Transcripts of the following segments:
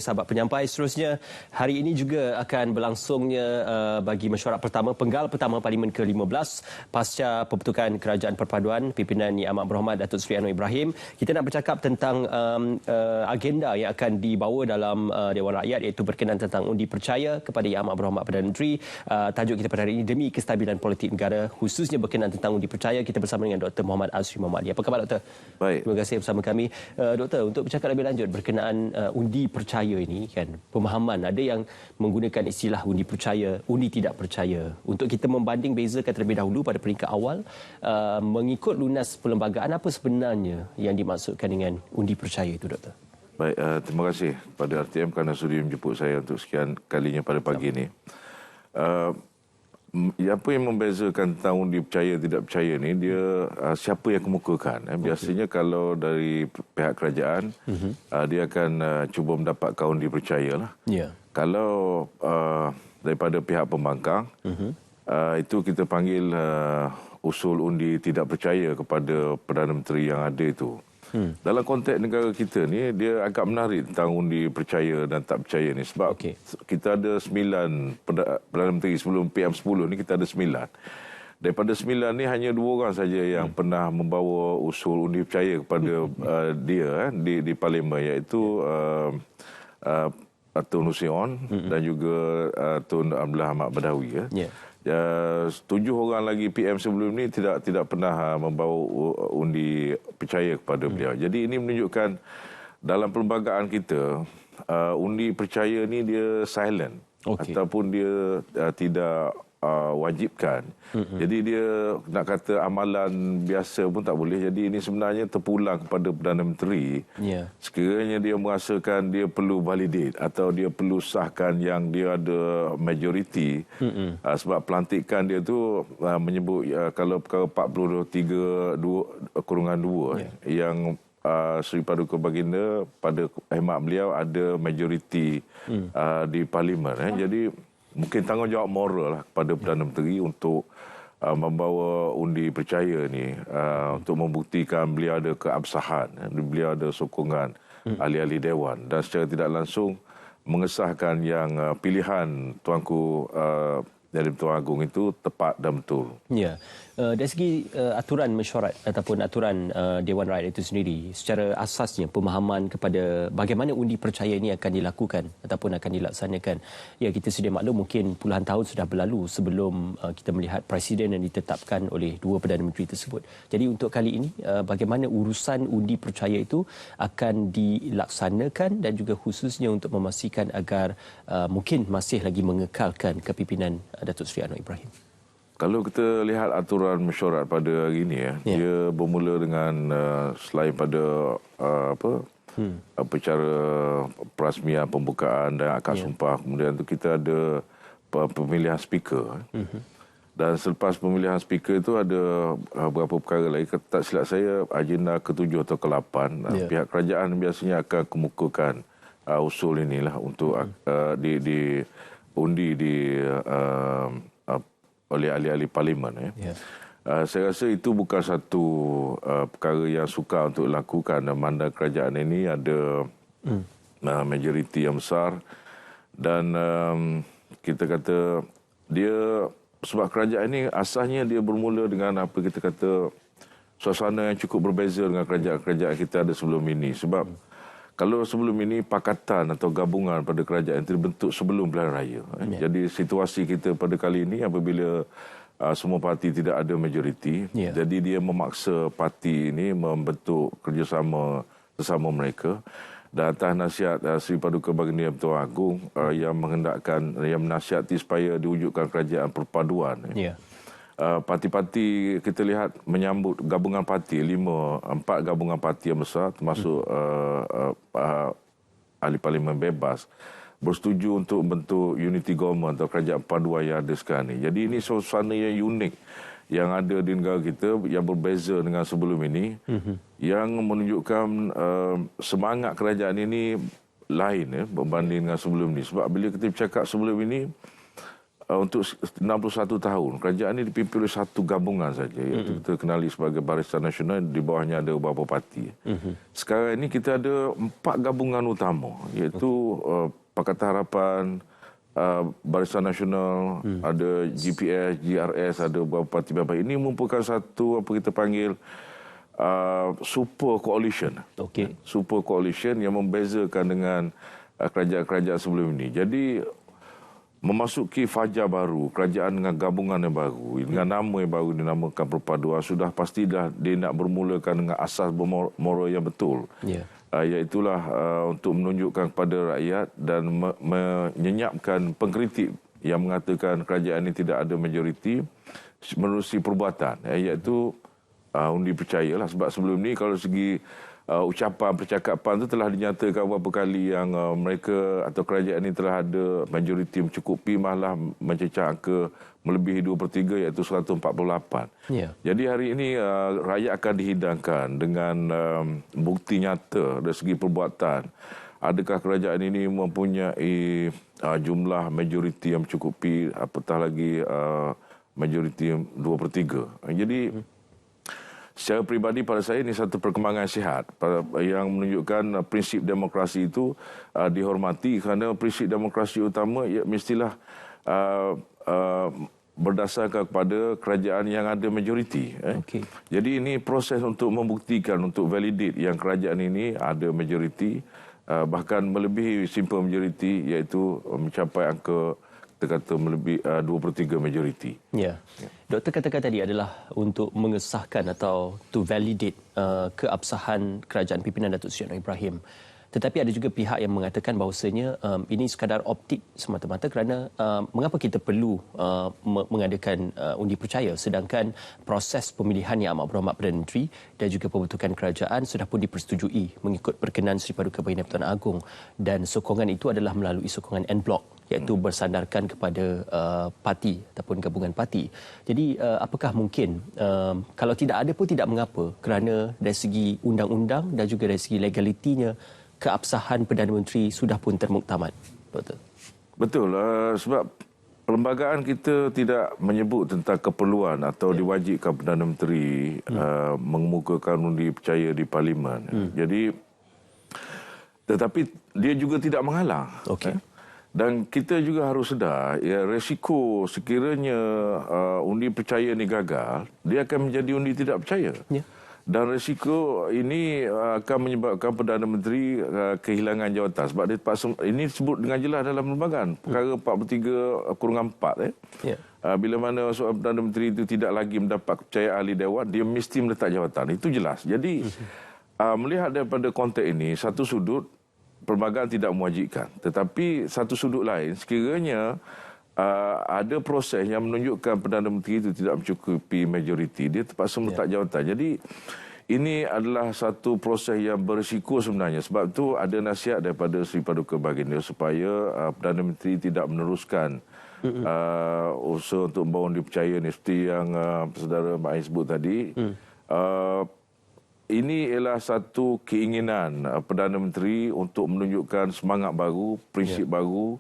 sahabat penyampai. Seterusnya, hari ini juga akan berlangsungnya bagi mesyuarat pertama, penggal pertama Parlimen ke-15 pasca pembentukan Kerajaan Perpaduan pimpinan Yang Amat Berhormat Datuk Seri Anwar Ibrahim. Kita nak bercakap tentang agenda yang akan dibawa dalam Dewan Rakyat, iaitu berkenaan tentang undi percaya kepada Yang Amat Berhormat Perdana Menteri. Tajuk kita pada hari ini, demi kestabilan politik negara, khususnya berkenaan tentang undi percaya. Kita bersama dengan Dr. Muhammad Azri Muhammadi. Apa khabar, Doktor? Baik. Terima kasih bersama kami. Doktor, untuk bercakap lebih lanjut berkenaan undi percaya ini, kan, pemahaman, ada yang menggunakan istilah undi percaya, undi tidak percaya. Untuk kita membanding bezakan terlebih dahulu pada peringkat awal, mengikut lunas perlembagaan, apa sebenarnya yang dimaksudkan dengan undi percaya itu, Doktor? Baik, terima kasih kepada RTM kerana sudi menjemput saya untuk sekian kalinya pada pagi ini. Apa yang membezakan tentang undi percaya tidak percaya ni, dia siapa yang kemukakan. Biasanya kalau dari pihak kerajaan, dia akan cuba mendapatkan undi percaya lah. Yeah. Kalau daripada pihak pembangkang, itu kita panggil usul undi tidak percaya kepada Perdana Menteri yang ada itu. Dalam konteks negara kita ni, dia agak menarik tentang undi percaya dan tak percaya ni. Sebab kita ada 9 Perdana Menteri sebelum PM10 ni, kita ada 9. Daripada 9 ni, hanya 2 orang saja yang pernah membawa usul undi percaya kepada dia di Parlimen, iaitu Tun Nusyon dan juga Tun Abdullah Ahmad Badawi. 7 orang lagi PM sebelum ni tidak pernah membawa undi percaya kepada beliau. Jadi ini menunjukkan dalam perlembagaan kita, undi percaya ni dia silent, ataupun dia tidak wajibkan. Jadi dia nak kata amalan biasa pun tak boleh. Jadi ini sebenarnya terpulang kepada Perdana Menteri. Sekiranya dia merasakan dia perlu validate atau dia perlu sahkan yang dia ada majoriti. Sebab pelantikan dia tu menyebut kalau perkara 43(2) yang Seri Paduka Baginda pada khidmat beliau ada majoriti di Parlimen. Jadi mungkin tanggungjawab moral lah kepada Perdana Menteri untuk membawa undi percaya ni, untuk membuktikan beliau ada keabsahan, beliau ada sokongan ahli-ahli Dewan, dan secara tidak langsung mengesahkan yang pilihan Tuanku dari Tuan Agong itu tepat dan betul. Ya. Dari segi aturan mesyuarat ataupun aturan Dewan Rakyat itu sendiri, secara asasnya pemahaman kepada bagaimana undi percaya ini akan dilakukan ataupun akan dilaksanakan. Ya, kita sedia maklum mungkin puluhan tahun sudah berlalu sebelum kita melihat presiden yang ditetapkan oleh 2 Perdana Menteri tersebut. Jadi untuk kali ini, bagaimana urusan undi percaya itu akan dilaksanakan dan juga khususnya untuk memastikan agar mungkin masih lagi mengekalkan kepimpinan Datuk Seri Anwar Ibrahim. Kalau kita lihat aturan mesyuarat pada hari ini, dia bermula dengan selain pada acara perasmian pembukaan dan akad sumpah, kemudian tu kita ada pemilihan speaker. Dan selepas pemilihan speaker itu ada beberapa perkara lagi. Tak silap saya, agenda ke-7 atau ke-8, pihak kerajaan biasanya akan kemukakan usul inilah untuk diundi oleh ahli-ahli Parlimen. Saya rasa itu bukan satu perkara yang sukar untuk dilakukan. Mandang kerajaan ini ada majoriti yang besar, dan kita kata dia, sebab kerajaan ini asasnya dia bermula dengan apa kita kata suasana yang cukup berbeza dengan kerajaan-kerajaan kita ada sebelum ini. Sebab kalau sebelum ini pakatan atau gabungan pada kerajaan itu dibentuk sebelum pilihan raya. Jadi situasi kita pada kali ini apabila semua parti tidak ada majoriti, jadi dia memaksa parti ini membentuk kerjasama sesama mereka. Dan atas nasihat Seri Paduka Baginda Tuan Agong yang menasihati supaya diwujudkan kerajaan perpaduan. Parti-parti kita lihat menyambut gabungan parti, 4 gabungan parti yang besar termasuk ahli Parlimen bebas bersetuju untuk membentuk unity government atau kerajaan paduan yang ada sekarang ni. Jadi ini suasana yang unik yang ada di negara kita, yang berbeza dengan sebelum ini, yang menunjukkan semangat kerajaan ini lain berbanding dengan sebelum ini. Sebab bila kita bercakap sebelum ini, untuk 61 tahun kerajaan ini dipimpin oleh satu gabungan saja, iaitu kita kenali sebagai Barisan Nasional. Di bawahnya ada beberapa parti. Sekarang ini kita ada 4 gabungan utama, iaitu Pakatan Harapan, Barisan Nasional, ada GPS, GRS, ada beberapa parti bebas. Ini merupakan satu apa kita panggil super coalition. Super coalition yang membezakan dengan kerajaan-kerajaan sebelum ini. Jadi memasuki fajar baru, kerajaan dengan gabungan yang baru, dengan nama yang baru dinamakan Perpaduan, sudah pasti dah dia nak bermulakan dengan asas moral yang betul. Iaitulah untuk menunjukkan kepada rakyat dan menyenyapkan pengkritik yang mengatakan kerajaan ini tidak ada majoriti menerusi perbuatan, iaitu undi percayalah. Sebab sebelum ni kalau segi ucapan percakapan itu telah dinyatakan beberapa kali yang mereka atau kerajaan ini telah ada majoriti mencukupi, malah mencecah angka melebihi 2/3, iaitu 148. Jadi hari ini rakyat akan dihidangkan dengan bukti nyata dari segi perbuatan. Adakah kerajaan ini mempunyai jumlah majoriti yang mencukupi, apatah lagi majoriti 2/3. Jadi secara peribadi pada saya ini satu perkembangan sihat yang menunjukkan prinsip demokrasi itu dihormati, kerana prinsip demokrasi utama mestilah berdasarkan kepada kerajaan yang ada majoriti. Jadi ini proses untuk membuktikan, untuk validate yang kerajaan ini ada majoriti, bahkan melebihi simple majoriti, iaitu mencapai angka kita kata melebihi 2/3 majoriti. Doktor katakan tadi adalah untuk mengesahkan atau to validate keabsahan kerajaan pimpinan Datuk Seri Anwar Ibrahim. Tetapi ada juga pihak yang mengatakan bahawasanya ini sekadar optik semata-mata, kerana mengapa kita perlu mengadakan undi percaya sedangkan proses pemilihan yang amat berhormat Perdana Menteri dan juga pembentukan kerajaan sudah pun dipersetujui mengikut perkenan Seri Paduka Baginda Pertuan Agong, dan sokongan itu adalah melalui sokongan en bloc, iaitu bersandarkan kepada parti ataupun gabungan parti. Jadi apakah mungkin kalau tidak ada pun tidak mengapa, kerana dari segi undang-undang dan juga dari segi legalitinya keabsahan Perdana Menteri sudah pun termuktamad, Doktor? Betul, sebab perlembagaan kita tidak menyebut tentang keperluan atau diwajibkan Perdana Menteri mengemukakan undi percaya di Parlimen. Jadi, tetapi dia juga tidak menghalang. Dan kita juga harus sedar, resiko sekiranya undi percaya ni gagal, dia akan menjadi undi tidak percaya. Dan risiko ini akan menyebabkan Perdana Menteri kehilangan jawatan. Sebab dia ini disebut dengan jelas dalam perlembagaan. Perkara 43/4. Bila mana seorang Perdana Menteri itu tidak lagi mendapat kepercayaan ahli Dewan, dia mesti meletak jawatan. Itu jelas. Jadi melihat daripada konteks ini, satu sudut perlembagaan tidak mewajibkan. Tetapi satu sudut lain, sekiranya ada proses yang menunjukkan Perdana Menteri itu tidak mencukupi majoriti, dia terpaksa meletak jawatan. Jadi ini adalah satu proses yang berisiko sebenarnya. Sebab itu ada nasihat daripada Seri Paduka Baginda supaya Perdana Menteri tidak meneruskan usaha untuk membangun dipercaya ni, seperti yang saudara Mak Ain sebut tadi. Ini ialah satu keinginan Perdana Menteri untuk menunjukkan semangat baru, prinsip baru,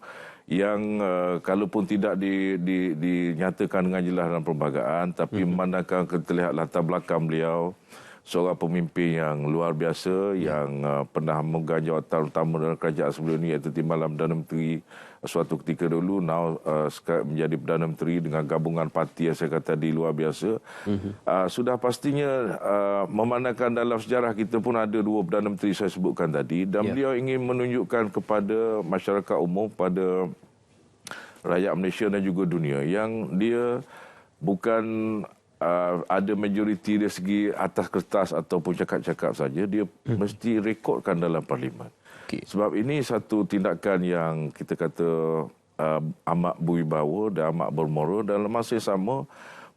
yang kalaupun tidak dinyatakan dengan jelas dalam perlembagaan, tapi memandangkan kita lihat latar belakang beliau, seorang pemimpin yang luar biasa, yang pernah memegang jawatan utama dalam kerajaan sebelum ini, iaitu Timbalan Perdana Menteri suatu ketika dulu, sekarang menjadi Perdana Menteri dengan gabungan parti yang saya kata tadi luar biasa. Sudah pastinya memandangkan dalam sejarah kita pun ada 2 Perdana Menteri saya sebutkan tadi, dan beliau ingin menunjukkan kepada masyarakat umum, pada rakyat Malaysia dan juga dunia, yang dia bukan ada majoriti dari segi atas kertas ataupun cakap-cakap saja, dia mesti rekodkan dalam Parlimen. Sebab ini satu tindakan yang kita kata amat berwibawa dan amat bermoral, dan dalam masa yang sama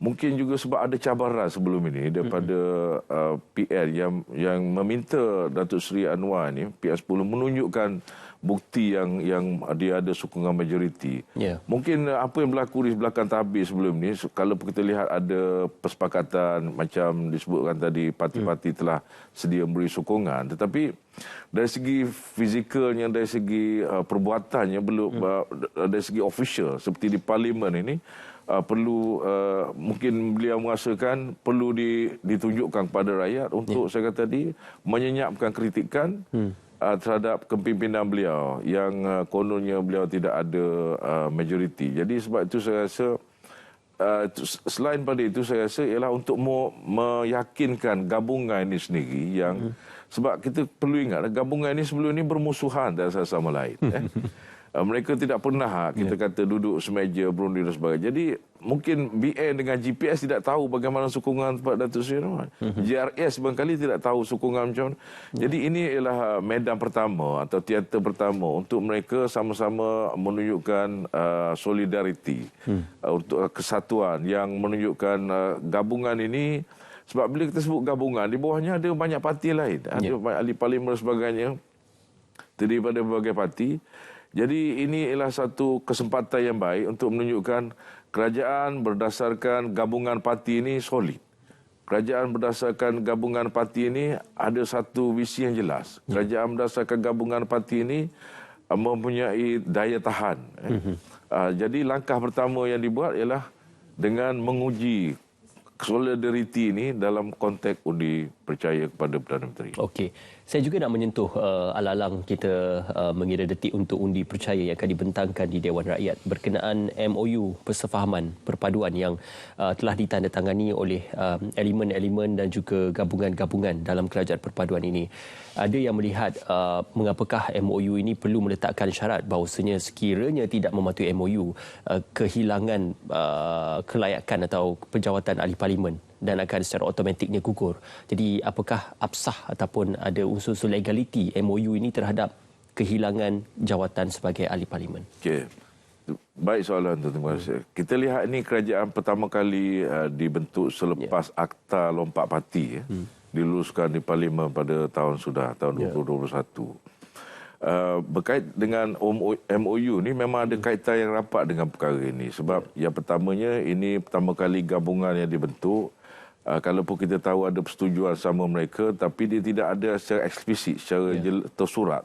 mungkin juga sebab ada cabaran sebelum ini daripada PN yang meminta Datuk Seri Anwar ni, PN10 menunjukkan bukti yang dia ada sokongan majoriti. Yeah. Mungkin apa yang berlaku di belakang tabir sebelum ni, kalau kita lihat ada persepakatan macam disebutkan tadi, parti-parti telah sedia memberi sokongan, tetapi dari segi fizikalnya, dari segi perbuatannya belum, dari segi official seperti di parlimen ini, perlu mungkin beliau merasakan perlu ditunjukkan kepada rakyat untuk saya kata tadi menyenyapkan kritikan terhadap kepimpinan beliau yang kononnya beliau tidak ada majoriti. Jadi sebab itu saya rasa selain pada itu saya rasa ialah untuk meyakinkan gabungan ini sendiri yang sebab kita perlu ingat gabungan ini sebelum ini bermusuhan dan sama lain. Mereka tidak pernah kita kata duduk semeja berunding dan sebagainya. Jadi mungkin BN dengan GPS tidak tahu bagaimana sokongan kepada Datuk Seri Anwar. JRS barangkali tidak tahu sokongan macam mana. Jadi ini ialah medan pertama atau teater pertama untuk mereka sama-sama menunjukkan solidariti, untuk kesatuan yang menunjukkan gabungan ini. Sebab bila kita sebut gabungan, di bawahnya ada banyak parti lain. Ada ahli parlimen dan sebagainya daripada berbagai parti. Jadi ini ialah satu kesempatan yang baik untuk menunjukkan kerajaan berdasarkan gabungan parti ini solid. Kerajaan berdasarkan gabungan parti ini ada satu visi yang jelas. Kerajaan berdasarkan gabungan parti ini mempunyai daya tahan. Jadi langkah pertama yang dibuat ialah dengan menguji solidariti ini dalam konteks undi percaya kepada Perdana Menteri. Okey. Saya juga nak menyentuh alang-alang kita mengira detik untuk undi percaya yang akan dibentangkan di Dewan Rakyat berkenaan MOU persefahaman perpaduan yang telah ditandatangani oleh elemen-elemen dan juga gabungan-gabungan dalam kerajaan perpaduan ini. Ada yang melihat mengapakah MOU ini perlu meletakkan syarat bahawasanya sekiranya tidak mematuhi MOU, kehilangan kelayakan atau penjawatan ahli parlimen dan akan secara automatiknya gugur. Jadi apakah absah ataupun ada unsur-unsur legaliti MOU ini terhadap kehilangan jawatan sebagai ahli parlimen? Okey. Baik soalan tu, terima kasih. Kita lihat ini kerajaan pertama kali dibentuk selepas akta lompat parti diluluskan di parlimen pada tahun 2021. Berkait dengan MOU ni memang ada kaitan yang rapat dengan perkara ini sebab yang pertamanya ini pertama kali gabungan yang dibentuk. Kalaupun kita tahu ada persetujuan sama mereka tapi dia tidak ada secara eksplisit, secara tersurat.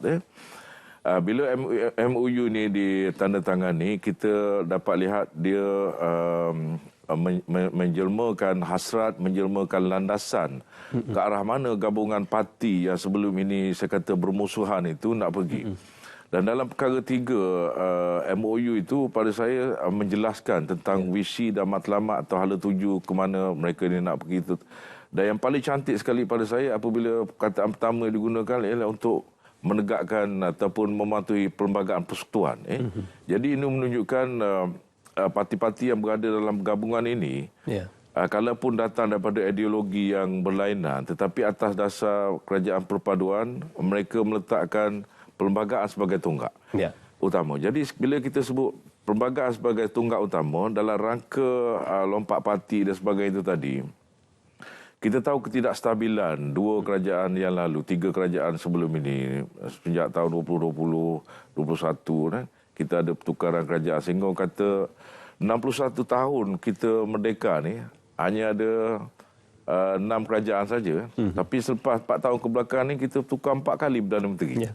Bila MOU ni ditandatangani, kita dapat lihat dia menjelmakan hasrat, menjelmakan landasan ke arah mana gabungan parti yang sebelum ini saya kata bermusuhan itu nak pergi. Dan dalam perkara 3 MOU itu pada saya menjelaskan tentang visi dan matlamat atau hala tuju ke mana mereka ni nak pergi itu. Dan yang paling cantik sekali pada saya apabila perkataan pertama digunakan ialah untuk menegakkan ataupun mematuhi perlembagaan persekutuan. Jadi ini menunjukkan parti-parti yang berada dalam gabungan ini kalaupun datang daripada ideologi yang berlainan tetapi atas dasar kerajaan perpaduan mereka meletakkan perlembagaan sebagai tonggak utama. Jadi bila kita sebut perlembagaan sebagai tonggak utama dalam rangka lompat parti dan sebagainya itu tadi, kita tahu ketidakstabilan dua kerajaan yang lalu, 3 kerajaan sebelum ini sejak tahun 2020, 2021 kita ada pertukaran kerajaan sehingga kata 61 tahun kita merdeka ni hanya ada 6 kerajaan saja. Tapi selepas 4 tahun kebelakang ni kita tukar 4 kali Perdana Menteri.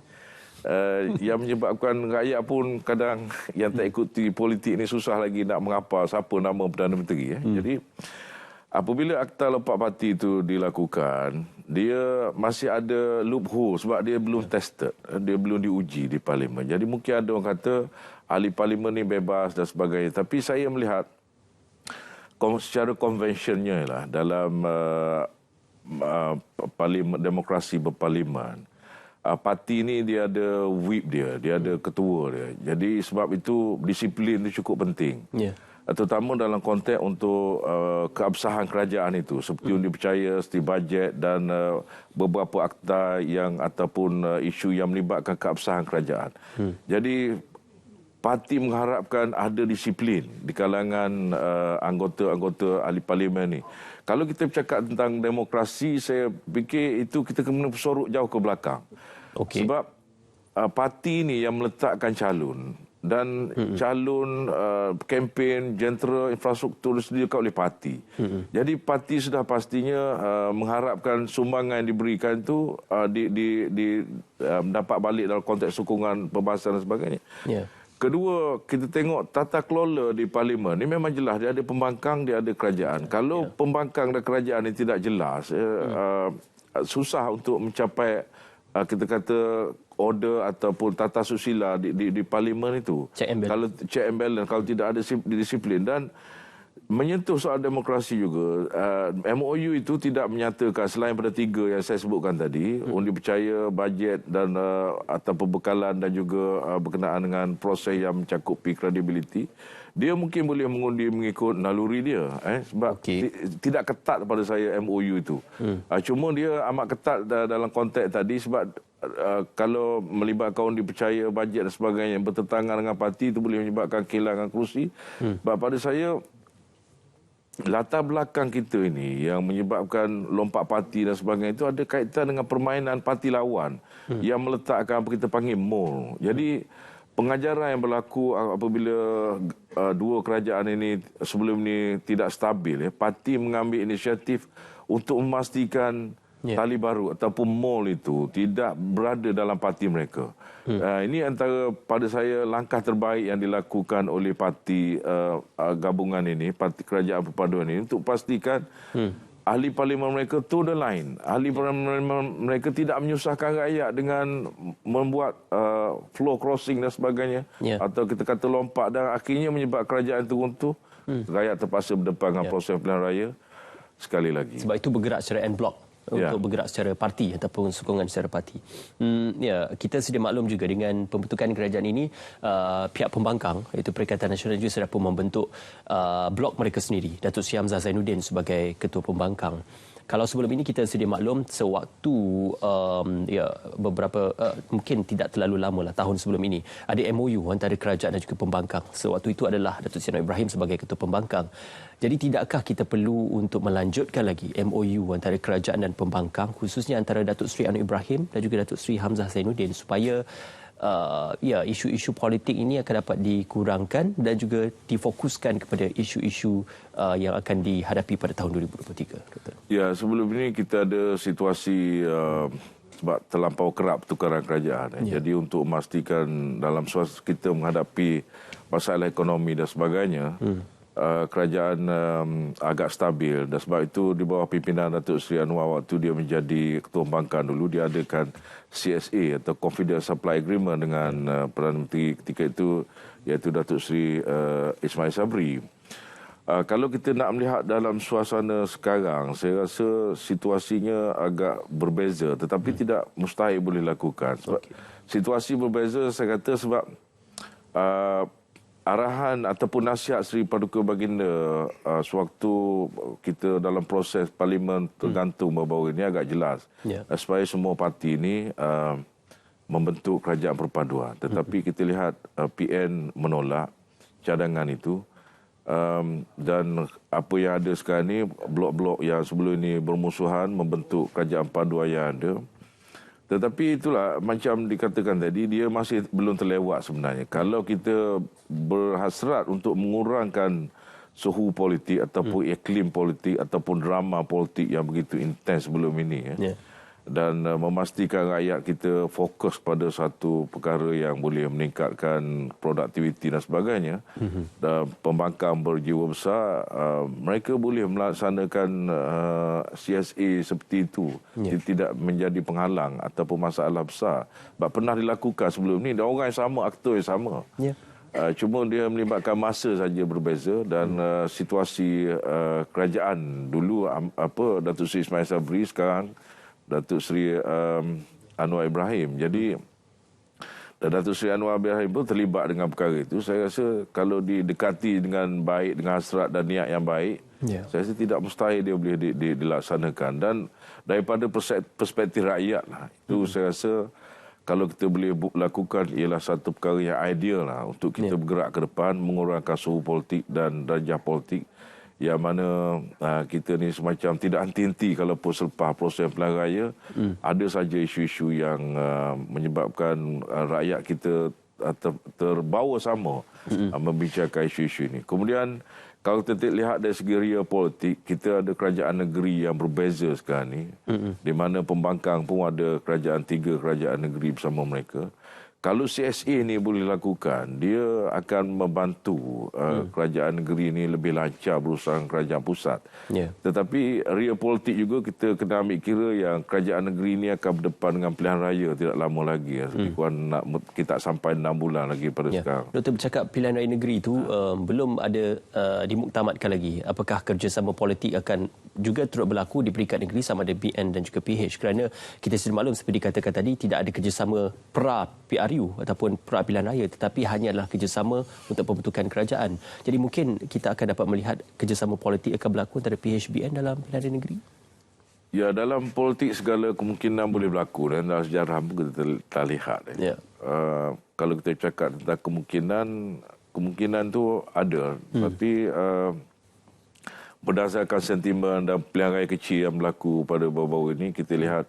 Yang menyebabkan rakyat pun kadang yang tak ikuti politik ni susah lagi nak mengapa siapa nama Perdana Menteri. Jadi apabila akta lompat parti itu dilakukan, dia masih ada loophole sebab dia belum tested, dia belum diuji di parlimen. Jadi mungkin ada orang kata ahli parlimen ni bebas dan sebagainya. Tapi saya melihat secara konvensionnya lah dalam parlimen, demokrasi berparlimen, parti ni dia ada whip dia ada ketua dia. Jadi sebab itu disiplin itu cukup penting. Terutama dalam konteks untuk keabsahan kerajaan itu seperti undi percaya, seperti bajet dan beberapa akta yang ataupun isu yang melibatkan keabsahan kerajaan. Jadi parti mengharapkan ada disiplin di kalangan anggota-anggota ahli parlimen ni. Kalau kita bercakap tentang demokrasi, saya fikir itu kita kena bersorok jauh ke belakang. Okey. Sebab parti ni yang meletakkan calon dan calon kempen, jentera, infrastruktur disediakan oleh parti. Jadi parti sudah pastinya mengharapkan sumbangan yang diberikan itu dapat balik dalam konteks sokongan pembahasan dan sebagainya. Ya. Kedua, kita tengok tata kelola di parlimen ni memang jelas dia ada pembangkang, dia ada kerajaan. Kalau pembangkang dan kerajaan ini tidak jelas, susah untuk mencapai kita kata order ataupun tata susila di parlimen itu. Check and balance. Kalau check and balance, kalau tidak ada disiplin dan menyentuh soal demokrasi juga, MOU itu tidak menyatakan selain pada 3 yang saya sebutkan tadi, undi percaya, bajet dan atau pembekalan dan juga berkenaan dengan proses yang mencakupi kredibiliti, dia mungkin boleh mengundi mengikut naluri dia, sebab tidak ketat pada saya MOU itu. Cuma dia amat ketat dalam konteks tadi sebab kalau melibatkan undi percaya, bajet dan sebagainya yang bertentangan dengan parti itu boleh menyebabkan kehilangan kerusi. Sebab pada saya latar belakang kita ini yang menyebabkan lompat parti dan sebagainya itu ada kaitan dengan permainan parti lawan yang meletakkan apa kita panggil mole. Jadi pengajaran yang berlaku apabila dua kerajaan ini sebelum ini tidak stabil, parti mengambil inisiatif untuk memastikan tali baru ataupun mole itu tidak berada dalam parti mereka. Ini antara pada saya langkah terbaik yang dilakukan oleh parti gabungan ini, parti kerajaan perpaduan ini untuk pastikan ahli parlimen mereka to the line. Ahli parlimen mereka tidak menyusahkan rakyat dengan membuat floor crossing dan sebagainya, atau kita kata lompat dan akhirnya menyebabkan kerajaan itu runtuh. Rakyat terpaksa berdepan dengan proses pilihan raya sekali lagi. Sebab itu bergerak secara en bloc. Untuk bergerak secara parti ataupun sokongan secara parti. Kita sedia maklum juga dengan pembentukan kerajaan ini, pihak pembangkang iaitu Perikatan Nasional juga sudah pun membentuk blok mereka sendiri, Datuk Seri Hamzah Zainuddin sebagai ketua pembangkang. Kalau sebelum ini kita sedia maklum sewaktu beberapa mungkin tidak terlalu lama lah, tahun sebelum ini ada MOU antara kerajaan dan juga pembangkang. Sewaktu itu adalah Datuk Seri Anwar Ibrahim sebagai ketua pembangkang. Jadi tidakkah kita perlu untuk melanjutkan lagi MOU antara kerajaan dan pembangkang, khususnya antara Datuk Seri Anwar Ibrahim dan juga Datuk Seri Hamzah Zainuddin, supaya isu-isu politik ini akan dapat dikurangkan dan juga difokuskan kepada isu-isu yang akan dihadapi pada tahun 2023. Dr. Ya, sebelum ini kita ada situasi sebab terlampau kerap pertukaran kerajaan. Jadi untuk memastikan dalam suasana kita menghadapi masalah ekonomi dan sebagainya, kerajaan agak stabil, dan sebab itu di bawah pimpinan Datuk Seri Anwar waktu dia menjadi ketua pembangkang dulu, dia adakan CSA atau Confidential Supply Agreement dengan Perdana Menteri ketika itu iaitu Datuk Seri Ismail Sabri. Kalau kita nak melihat dalam suasana sekarang, saya rasa situasinya agak berbeza, tetapi tidak mustahil boleh lakukan. Sebab situasi berbeza saya kata sebab arahan ataupun nasihat Seri Paduka Baginda sewaktu kita dalam proses parlimen tergantung baru-baru ini agak jelas, supaya semua parti ini membentuk kerajaan perpaduan. Tetapi kita lihat PN menolak cadangan itu, dan apa yang ada sekarang ini, blok-blok yang sebelum ini bermusuhan membentuk kerajaan perpaduan yang ada. Tetapi itulah macam dikatakan tadi, dia masih belum terlewat sebenarnya. Kalau kita berhasrat untuk mengurangkan suhu politik ataupun iklim politik ataupun drama politik yang begitu intens sebelum ini, dan memastikan rakyat kita fokus pada satu perkara yang boleh meningkatkan produktiviti dan sebagainya, dan pembangkang berjiwa besar, mereka boleh melaksanakan CSA seperti itu, tidak menjadi penghalang ataupun masalah besar. Sebab pernah dilakukan sebelum ini, dan orang yang sama, aktor yang sama. Cuma dia melibatkan masa saja berbeza, dan situasi kerajaan dulu Datuk Seri Ismail Sabri, sekarang Datuk Seri Anwar Ibrahim. Jadi Datuk Seri Anwar Ibrahim pun terlibat dengan perkara itu. Saya rasa kalau didekati dengan baik, dengan hasrat dan niat yang baik, saya rasa tidak mustahil dia boleh dilaksanakan. Dan daripada perspektif rakyat lah, itu saya rasa kalau kita boleh lakukan ialah satu perkara yang ideal lah untuk kita bergerak ke depan, mengurangkan suhu politik dan darjah politik yang mana kita ni semacam tidak henti-henti kalau selepas proses pilihan raya ada saja isu-isu yang menyebabkan rakyat kita terbawa sama membicarakan isu-isu ini. Kemudian kalau kita lihat dari segi real politik, kita ada kerajaan negeri yang berbeza sekarang ni, di mana pembangkang pun ada tiga kerajaan negeri bersama mereka. Kalau CSA ni boleh lakukan, dia akan membantu kerajaan negeri ni lebih lancar berurusan kerajaan pusat. Tetapi real politik juga kita kena ambil kira yang kerajaan negeri ni akan berdepan dengan pilihan raya tidak lama lagi. Kita sampai 6 bulan lagi pada sekarang. Doktor bercakap pilihan raya negeri itu belum ada dimuktamadkan lagi. Apakah kerjasama politik akan juga turut berlaku di peringkat negeri sama ada BN dan juga PH, kerana kita sudah maklum seperti dikatakan tadi tidak ada kerjasama pra-PRU ataupun pra-pilihan raya, tetapi hanyalah kerjasama untuk pembentukan kerajaan. Jadi mungkin kita akan dapat melihat kerjasama politik akan berlaku antara PH BN dalam pilihan raya negeri. Ya, dalam politik segala kemungkinan boleh berlaku dan dalam sejarah pun kita lihat. Kalau kita cakap tentang kemungkinan tu ada, tapi berdasarkan sentimen dan pilihan raya kecil yang berlaku pada baru-baru ini, kita lihat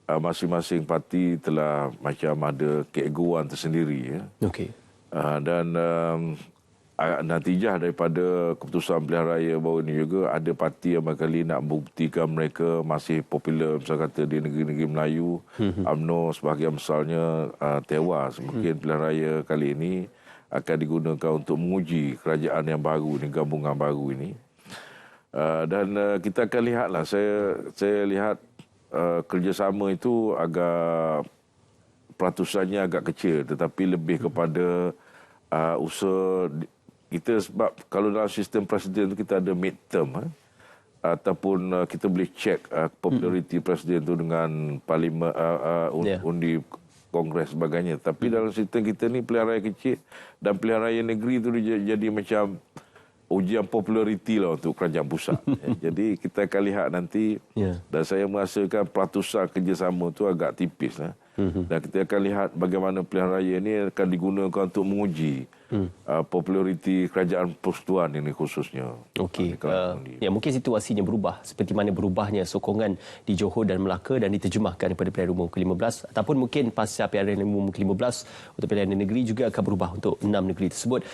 masing-masing parti telah macam ada keegoan tersendiri. Dan natijah daripada keputusan pilihan raya baru ini juga ada parti yang barangkali nak membuktikan mereka masih popular, misalnya kata di negeri-negeri Melayu. UMNO sebahagian besarnya tewas. Mungkin pilihan raya kali ini akan digunakan untuk menguji kerajaan yang baru ini, gabungan baru ini. Dan kita akan lihatlah, saya lihat kerjasama itu agak peratusannya agak kecil, tetapi lebih kepada usaha kita, sebab kalau dalam sistem presiden itu kita ada midterm ataupun kita boleh cek populariti presiden itu dengan parlimen, undi kongres sebagainya. Tapi dalam sistem kita ni pilihan raya kecil dan pilihan raya negeri itu jadi macam ujian populariti lah untuk kerajaan pusat. Jadi kita akan lihat nanti, dan saya merasakan peratusan kerjasama itu agak tipis lah. Dan kita akan lihat bagaimana pilihan raya ini akan digunakan untuk menguji populariti kerajaan persekutuan ini khususnya. Okey. Mungkin situasinya berubah seperti mana berubahnya sokongan di Johor dan Melaka dan diterjemahkan kepada pilihan umum ke-15, ataupun mungkin pasca pilihan umum ke-15 untuk pilihan negeri juga akan berubah untuk 6 negeri tersebut.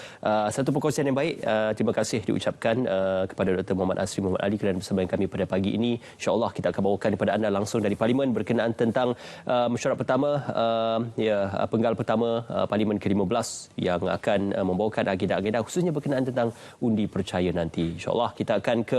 Satu perkongsian yang baik. Terima kasih diucapkan kepada Dr. Muhammad Asri Muhammad Ali kerana bersama kami pada pagi ini. InsyaAllah kita akan bawakan kepada anda langsung dari Parlimen berkenaan tentang mesyuarat pertama, penggal pertama Parlimen ke-15 yang akan membawakan agenda-agenda khususnya berkenaan tentang undi percaya nanti. InsyaAllah kita akan ke